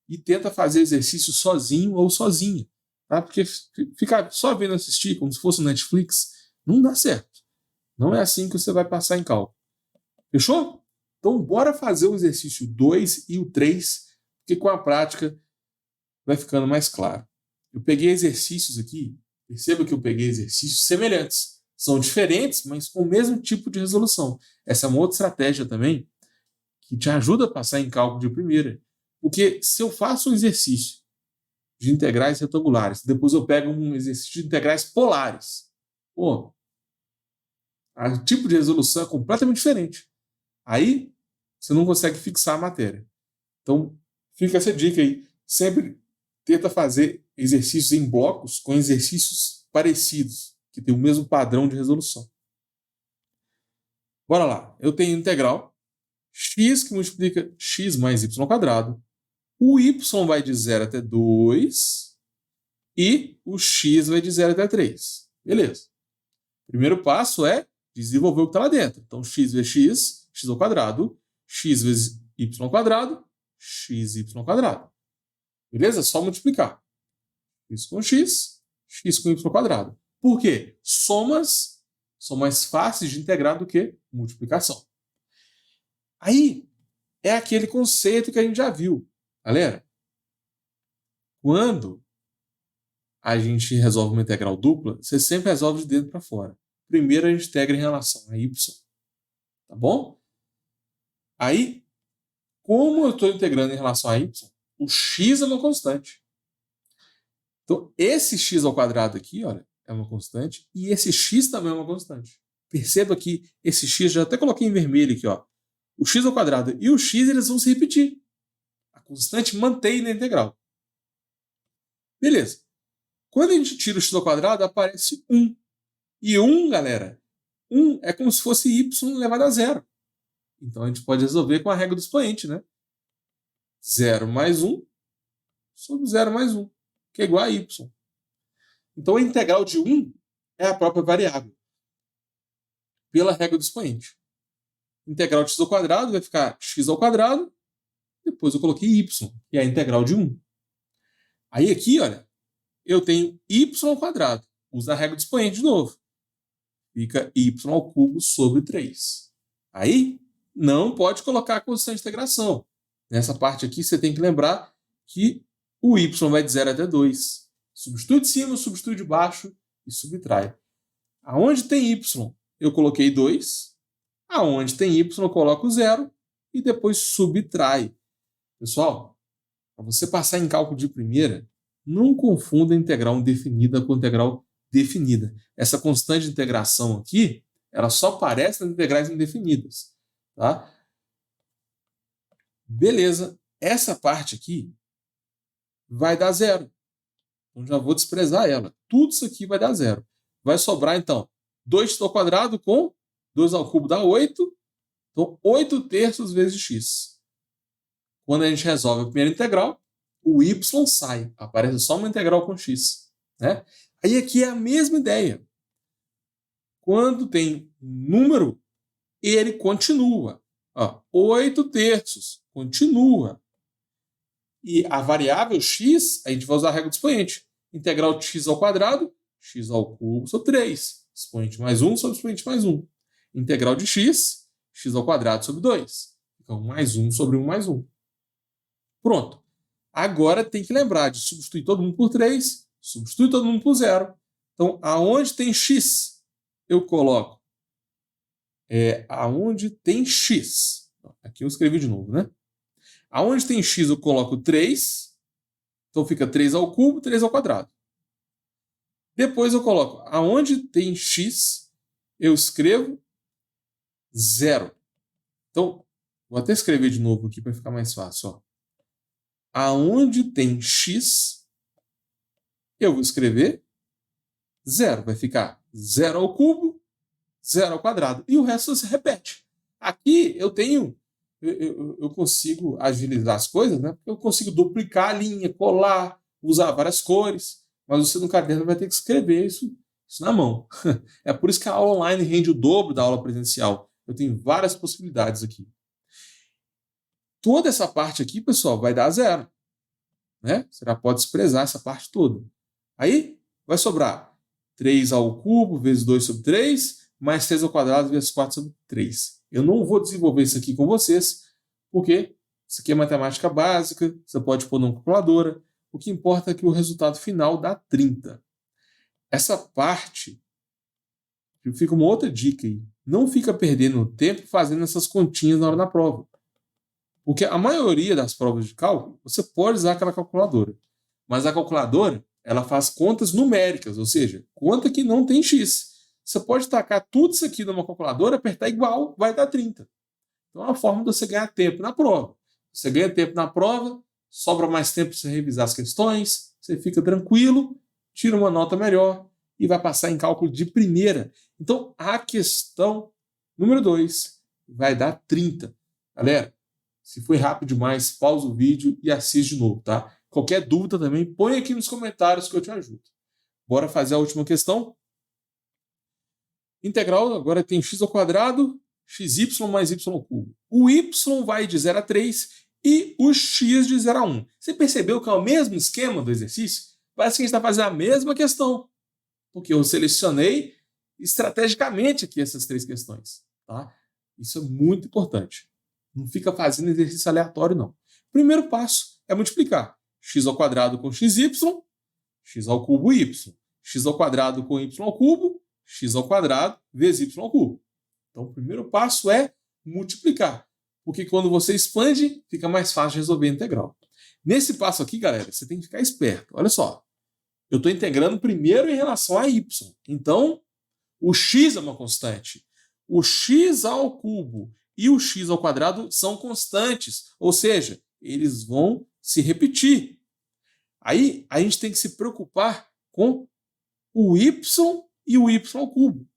Speaker 1: e tenta fazer exercício sozinho ou sozinha, tá? Porque ficar só vendo assistir como se fosse um Netflix não dá certo. Não é assim que você vai passar em cálculo. Fechou? Então, bora fazer o exercício 2 e o 3, porque com a prática vai ficando mais claro. Eu peguei exercícios aqui, perceba que eu peguei exercícios semelhantes. São diferentes, mas com o mesmo tipo de resolução. Essa é uma outra estratégia também que te ajuda a passar em cálculo de primeira. Porque se eu faço um exercício de integrais retangulares, depois eu pego um exercício de integrais polares, pô, o tipo de resolução é completamente diferente. Aí você não consegue fixar a matéria. Então, fica essa dica aí. Sempre tenta fazer exercícios em blocos com exercícios parecidos, que tem o mesmo padrão de resolução. Bora lá. Eu tenho integral x que multiplica x mais y ao quadrado. O y vai de 0 até 2 e o x vai de 0 até 3. Beleza. Primeiro passo é desenvolver o que está lá dentro. Então, x vezes x, x ao quadrado, x vezes y ao quadrado, xy ao quadrado. Beleza? Só multiplicar. X com x, x com y ao quadrado. Por quê? Somas são mais fáceis de integrar do que multiplicação. Aí, é aquele conceito que a gente já viu. Galera, quando a gente resolve uma integral dupla, você sempre resolve de dentro para fora. Primeiro a gente integra em relação a y. Tá bom? Aí, como eu estou integrando em relação a y, o x é uma constante. Então, esse x ao quadrado aqui, olha, é uma constante, e esse x também é uma constante. Perceba que esse x, já até coloquei em vermelho aqui, ó. O x ao quadrado e o x, eles vão se repetir. A constante mantém na integral. Beleza. Quando a gente tira o x ao quadrado, aparece 1. E 1, galera, 1 é como se fosse y elevado a zero. Então a gente pode resolver com a regra do expoente, né? 0 mais 1 sobre 0 mais 1, que é igual a y. Então a integral de 1 é a própria variável, pela regra do expoente. Integral de x ao quadrado vai ficar x ao quadrado, depois eu coloquei y, que é a integral de 1. Aí aqui, olha, eu tenho y ao quadrado. Usa a regra do expoente de novo. Fica y ao cubo sobre 3. Aí, não pode colocar a constante de integração. Nessa parte aqui, você tem que lembrar que o y vai de 0 até 2. Substitui de cima, substitui de baixo e subtrai. Aonde tem y, eu coloquei 2. Aonde tem y, eu coloco 0 e depois subtrai. Pessoal, para você passar em cálculo de primeira, não confunda integral indefinida com integral definida. Essa constante de integração aqui, ela só aparece nas integrais indefinidas. Tá? Beleza. Essa parte aqui vai dar 0. Então já vou desprezar ela. Tudo isso aqui vai dar 0. Vai sobrar, então, 2x ao quadrado com 2 ao cubo dá 8. Então, 8 terços vezes x. Quando a gente resolve a primeira integral, o y sai. Aparece só uma integral com x. Né? Aí aqui é a mesma ideia. Quando tem um número, ele continua. Ó, 8 terços. Continua. E a variável x, a gente vai usar a regra do expoente. Integral de x ao quadrado, x ao cubo sobre 3. Expoente mais 1 sobre expoente mais 1. Integral de x, x ao quadrado sobre 2. Então, mais 1 sobre 1 mais 1. Pronto. Agora tem que lembrar de substituir todo mundo por 3, substituir todo mundo por 0. Então, aonde tem x, eu coloco. Aonde tem x. Aqui eu escrevi de novo, né? Aonde tem x, eu coloco 3. Então, fica 3 ao cubo, 3 ao quadrado. Depois eu coloco. Aonde tem x, eu escrevo 0. Então, vou até escrever de novo aqui para ficar mais fácil. Ó. Aonde tem x, eu vou escrever 0. Vai ficar 0 ao cubo, 0 ao quadrado. E o resto se repete. Aqui eu tenho... Eu consigo agilizar as coisas, né? Porque eu consigo duplicar a linha, colar, usar várias cores. Mas você no caderno vai ter que escrever isso na mão. É por isso que a aula online rende o dobro da aula presencial. Eu tenho várias possibilidades aqui. Toda essa parte aqui, pessoal, vai dar 0. Né? Você já pode desprezar essa parte toda. Aí vai sobrar 3 ao cubo vezes 2 sobre 3, mais 3 ao quadrado vezes 4 sobre 3. Eu não vou desenvolver isso aqui com vocês, porque isso aqui é matemática básica, você pode pôr numa calculadora. O que importa é que o resultado final dá 30. Essa parte, fica uma outra dica aí. Não fica perdendo tempo fazendo essas continhas na hora da prova. Porque a maioria das provas de cálculo, você pode usar aquela calculadora. Mas a calculadora, ela faz contas numéricas, ou seja, conta que não tem x. Você pode tacar tudo isso aqui numa calculadora, apertar igual, vai dar 30. Então é uma forma de você ganhar tempo na prova. Você ganha tempo na prova, sobra mais tempo para você revisar as questões, você fica tranquilo, tira uma nota melhor e vai passar em cálculo de primeira. Então a questão número 2 vai dar 30. Galera, se foi rápido demais, pausa o vídeo e assiste de novo, tá? Qualquer dúvida também, põe aqui nos comentários que eu te ajudo. Bora fazer a última questão? Integral agora tem x ao quadrado, xy mais y ao cubo. O y vai de 0 a 3 e o x de 0 a 1. Você percebeu que é o mesmo esquema do exercício? Parece que a gente está fazendo a mesma questão. Porque eu selecionei estrategicamente aqui essas 3 questões. Tá? Isso é muito importante. Não fica fazendo exercício aleatório, não. Primeiro passo é multiplicar x ao quadrado com xy, x ao cubo y. X ao quadrado com y ao cubo, x ao quadrado vezes y ao cubo. Então, o primeiro passo é multiplicar. Porque quando você expande, fica mais fácil de resolver a integral. Nesse passo aqui, galera, você tem que ficar esperto. Olha só. Eu estou integrando primeiro em relação a y. Então, o x é uma constante. O x ao cubo e o x ao quadrado são constantes. Ou seja, eles vão se repetir. Aí, a gente tem que se preocupar com o y e o y ao cubo.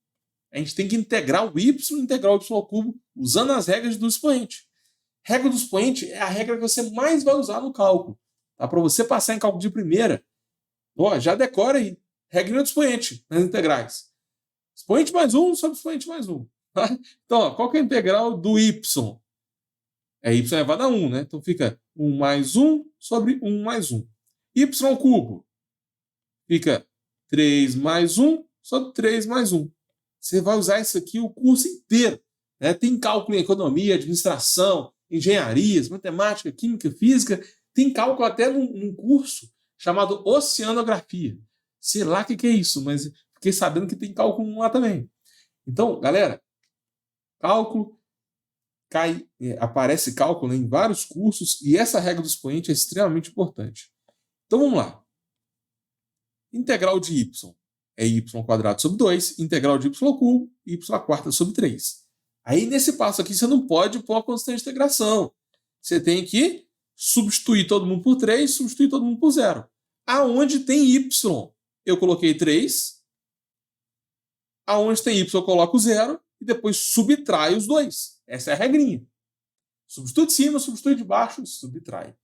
Speaker 1: A gente tem que integrar o y e integrar o y ao cubo usando as regras do expoente. Regra do expoente é a regra que você mais vai usar no cálculo. Tá? Para você passar em cálculo de primeira, já decora aí. Regra do expoente nas integrais. Expoente mais 1 sobre expoente mais 1. Tá? Então, qual que é a integral do y? É y elevado a 1, né? Então fica 1 mais 1 sobre 1 mais 1. Y ao cubo fica 3 mais 1 sobre 3 mais 1. Você vai usar isso aqui o curso inteiro. Né? Tem cálculo em economia, administração, engenharias, matemática, química, física. Tem cálculo até num curso chamado oceanografia. Sei lá o que é isso, mas fiquei sabendo que tem cálculo lá também. Então, galera, cálculo aparece cálculo em vários cursos e essa regra do expoente é extremamente importante. Então vamos lá. Integral de y é y ao quadrado sobre 2, integral de y ao cubo, y à quarta sobre 3. Aí nesse passo aqui você não pode pôr a constante de integração. Você tem que substituir todo mundo por 3, substituir todo mundo por 0. Aonde tem y, eu coloquei 3. Aonde tem y, eu coloco 0 e depois subtrai os dois. Essa é a regrinha. Substitui de cima, substitui de baixo, subtrai.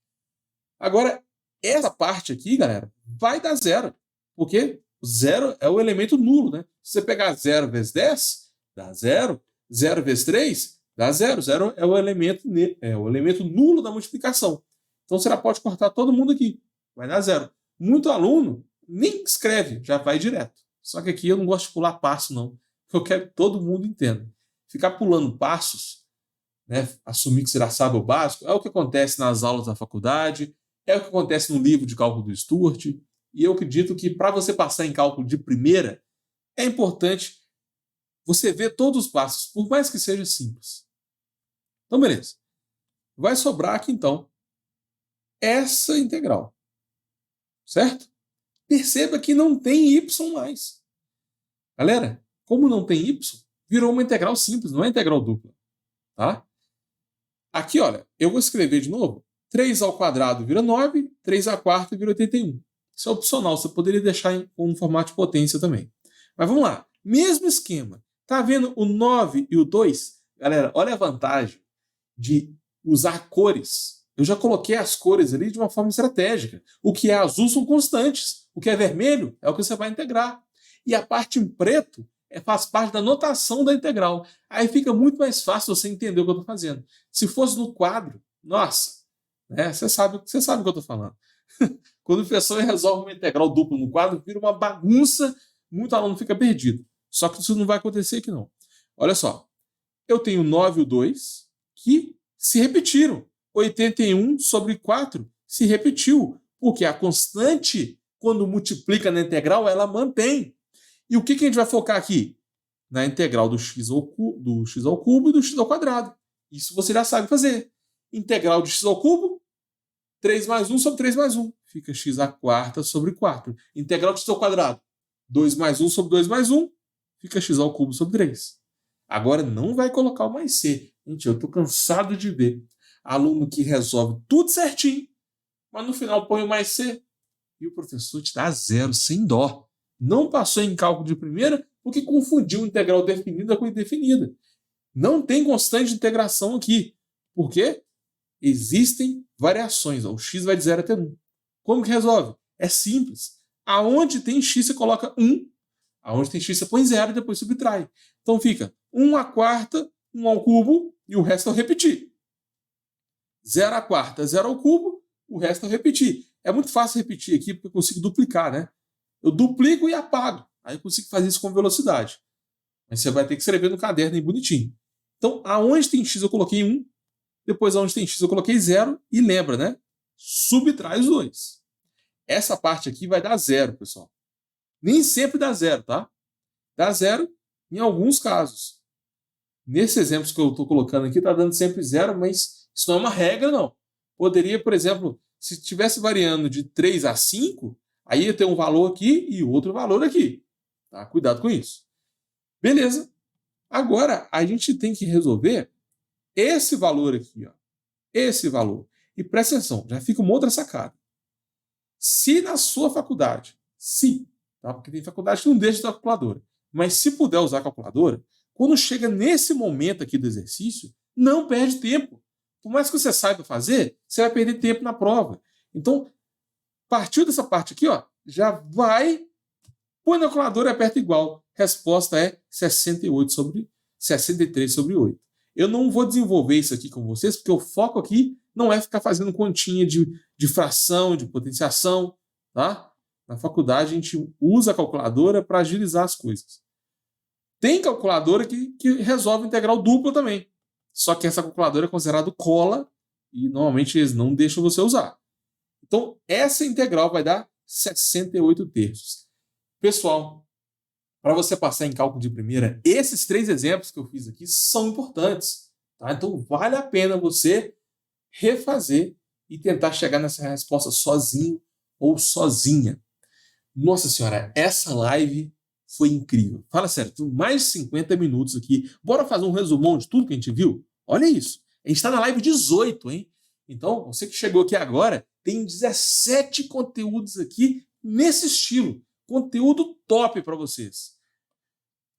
Speaker 1: Agora, essa parte aqui, galera, vai dar 0. Porque o 0 é o elemento nulo, né? Se você pegar 0 vezes 10, dá 0. 0 vezes 3, dá 0. 0 é o elemento nulo da multiplicação. Então, você já pode cortar todo mundo aqui. Vai dar 0. Muito aluno nem escreve, já vai direto. Só que aqui eu não gosto de pular passo, não. Porque eu quero que todo mundo entenda. Ficar pulando passos, né, assumir que você já sabe o básico, é o que acontece nas aulas da faculdade, é o que acontece no livro de cálculo do Stuart. E eu acredito que para você passar em cálculo de primeira, é importante você ver todos os passos, por mais que seja simples. Então, beleza. Vai sobrar aqui, então, essa integral. Certo? Perceba que não tem y mais. Galera, como não tem y, virou uma integral simples, não é integral dupla. Tá? Aqui, olha, eu vou escrever de novo. 3 ao quadrado vira 9, 3 à quarta vira 81. Isso é opcional, você poderia deixar com um formato de potência também. Mas vamos lá. Mesmo esquema. Tá vendo o 9 e o 2? Galera, olha a vantagem de usar cores. Eu já coloquei as cores ali de uma forma estratégica. O que é azul são constantes. O que é vermelho é o que você vai integrar. E a parte em preto faz parte da notação da integral. Aí fica muito mais fácil você entender o que eu estou fazendo. Se fosse no quadro, nossa, né, você sabe o que eu estou falando. Quando o professor resolve uma integral dupla no quadro, vira uma bagunça, muito aluno fica perdido. Só que isso não vai acontecer aqui não. Olha só, eu tenho 9 e o 2 que se repetiram. 81 sobre 4 se repetiu, porque a constante, quando multiplica na integral, ela mantém. E o que a gente vai focar aqui? Na integral do x ao cubo e do x ao quadrado. Isso você já sabe fazer. Integral de x ao cubo, 3 mais 1 sobre 3 mais 1. Fica x à quarta sobre 4. Integral de x ao quadrado, 2 mais 1 sobre 2 mais 1. Fica x ao cubo sobre 3. Agora não vai colocar o mais c. Gente, eu estou cansado de ver aluno que resolve tudo certinho, mas no final põe o mais c e o professor te dá 0, sem dó. Não passou em cálculo de primeira porque confundiu integral definida com indefinida. Não tem constante de integração aqui. Por quê? Existem variações. O x vai de 0 até 1. Como que resolve? É simples. Aonde tem x, você coloca 1. Aonde tem x, você põe 0 e depois subtrai. Então fica 1 à quarta, 1 ao cubo e o resto eu repetir. 0 à quarta, 0 ao cubo, o resto eu repetir. É muito fácil repetir aqui porque eu consigo duplicar, né? Eu duplico e apago. Aí eu consigo fazer isso com velocidade. Mas você vai ter que escrever no caderno aí bonitinho. Então, aonde tem x eu coloquei 1. Depois, onde tem x, eu coloquei 0. E lembra, né? Subtrai os 2. Essa parte aqui vai dar 0, pessoal. Nem sempre dá 0, tá? Dá 0 em alguns casos. Nesse exemplo que eu estou colocando aqui, está dando sempre 0, mas isso não é uma regra, não. Poderia, por exemplo, se estivesse variando de 3 a 5, aí ia ter um valor aqui e outro valor aqui. Tá? Cuidado com isso. Beleza. Agora, a gente tem que resolver esse valor aqui. Ó. Esse valor. E presta atenção, já fica uma outra sacada. Se na sua faculdade, tá? Porque tem faculdade que não deixa de usar calculadora, mas se puder usar a calculadora, quando chega nesse momento aqui do exercício, não perde tempo. Por mais que você saiba fazer, você vai perder tempo na prova. Então, partiu dessa parte aqui, ó, já vai, põe na calculadora e aperta igual. Resposta é 63 sobre 8. Eu não vou desenvolver isso aqui com vocês, porque o foco aqui não é ficar fazendo continha de fração, de potenciação, tá? Na faculdade a gente usa a calculadora para agilizar as coisas. Tem calculadora que resolve integral dupla também. Só que essa calculadora é considerada cola e normalmente eles não deixam você usar. Então, essa integral vai dar 68 terços. Pessoal, para você passar em cálculo de primeira, esses 3 exemplos que eu fiz aqui são importantes. Tá? Então, vale a pena você refazer e tentar chegar nessa resposta sozinho ou sozinha. Nossa senhora, essa live foi incrível. Fala sério, mais de 50 minutos aqui. Bora fazer um resumão de tudo que a gente viu? Olha isso. A gente está na live 18, hein? Então, você que chegou aqui agora, tem 17 conteúdos aqui nesse estilo. Conteúdo top para vocês.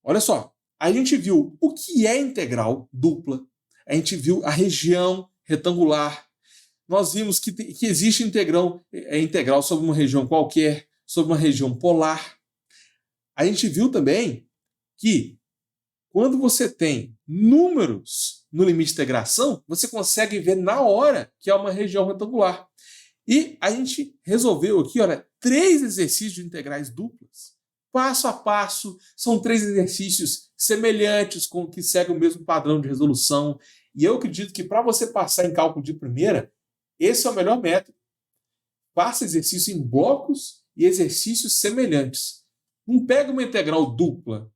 Speaker 1: Olha só, a gente viu o que é integral dupla. A gente viu a região retangular. Nós vimos que existe integral sobre uma região qualquer, sobre uma região polar. A gente viu também que quando você tem números no limite de integração, você consegue ver na hora que é uma região retangular. E a gente resolveu aqui, olha, 3 exercícios de integrais duplas. Passo a passo, são 3 exercícios semelhantes, com que seguem o mesmo padrão de resolução. E eu acredito que para você passar em cálculo de primeira, esse é o melhor método. Faça exercício em blocos e exercícios semelhantes. Não pega uma integral dupla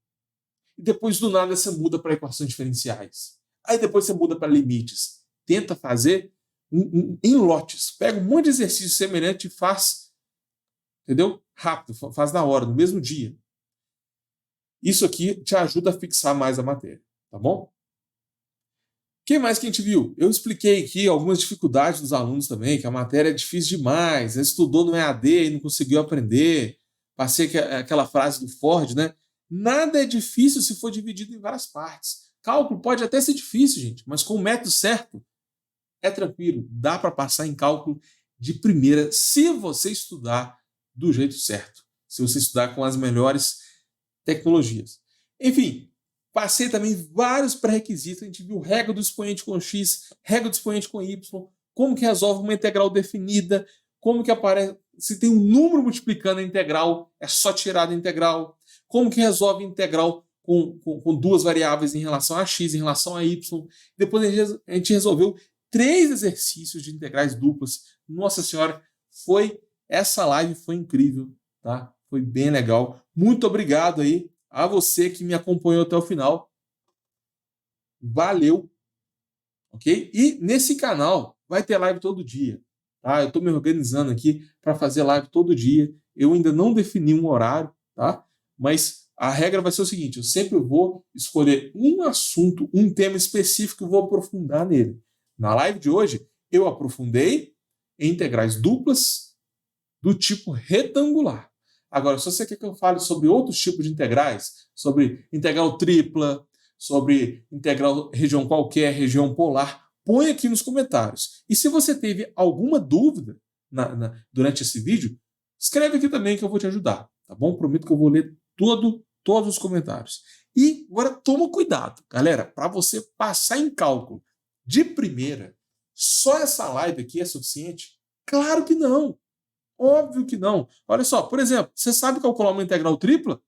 Speaker 1: e depois do nada você muda para equações diferenciais. Aí depois você muda para limites. Tenta fazer em lotes. Pega um monte de exercício semelhante e faz, entendeu? Rápido, faz na hora, no mesmo dia. Isso aqui te ajuda a fixar mais a matéria, tá bom? O que mais que a gente viu? Eu expliquei aqui algumas dificuldades dos alunos também, que a matéria é difícil demais, estudou no EAD e não conseguiu aprender. Passei aquela frase do Ford, né? Nada é difícil se for dividido em várias partes. Cálculo pode até ser difícil, gente, mas com o método certo, é tranquilo. Dá para passar em cálculo de primeira se você estudar do jeito certo. Se você estudar com as melhores tecnologias. Enfim, passei também vários pré-requisitos. A gente viu regra do expoente com x, regra do expoente com y, como que resolve uma integral definida, como que aparece, se tem um número multiplicando a integral, é só tirar da integral, como que resolve integral com 2 variáveis em relação a x, em relação a y. Depois a gente resolveu 3 exercícios de integrais duplas. Nossa senhora, essa live foi incrível, tá? Foi bem legal. Muito obrigado aí a você que me acompanhou até o final. Valeu, ok? E nesse canal vai ter live todo dia, tá? Eu estou me organizando aqui para fazer live todo dia. Eu ainda não defini um horário, tá? Mas a regra vai ser o seguinte: eu sempre vou escolher um assunto, um tema específico e vou aprofundar nele. Na live de hoje, eu aprofundei em integrais duplas do tipo retangular. Agora, se você quer que eu fale sobre outros tipos de integrais, sobre integral tripla, sobre integral região qualquer, região polar, põe aqui nos comentários. E se você teve alguma dúvida durante esse vídeo, escreve aqui também que eu vou te ajudar, tá bom? Prometo que eu vou ler todos os comentários. E agora toma cuidado, galera, para você passar em cálculo de primeira, só essa live aqui é suficiente? Claro que não. Óbvio que não. Olha só, por exemplo, você sabe calcular uma integral tripla?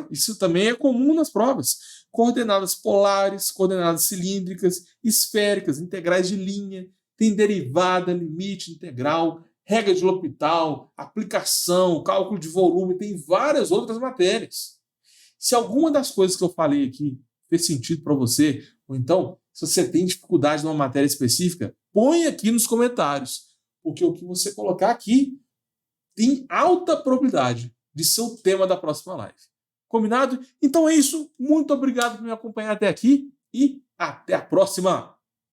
Speaker 1: Isso também é comum nas provas. Coordenadas polares, coordenadas cilíndricas, esféricas, integrais de linha, tem derivada, limite integral, regra de L'Hopital, aplicação, cálculo de volume, tem várias outras matérias. Se alguma das coisas que eu falei aqui fez sentido para você, ou então, se você tem dificuldade numa matéria específica, põe aqui nos comentários, porque o que você colocar aqui tem alta probabilidade de ser o tema da próxima live. Combinado? Então é isso. Muito obrigado por me acompanhar até aqui e até a próxima!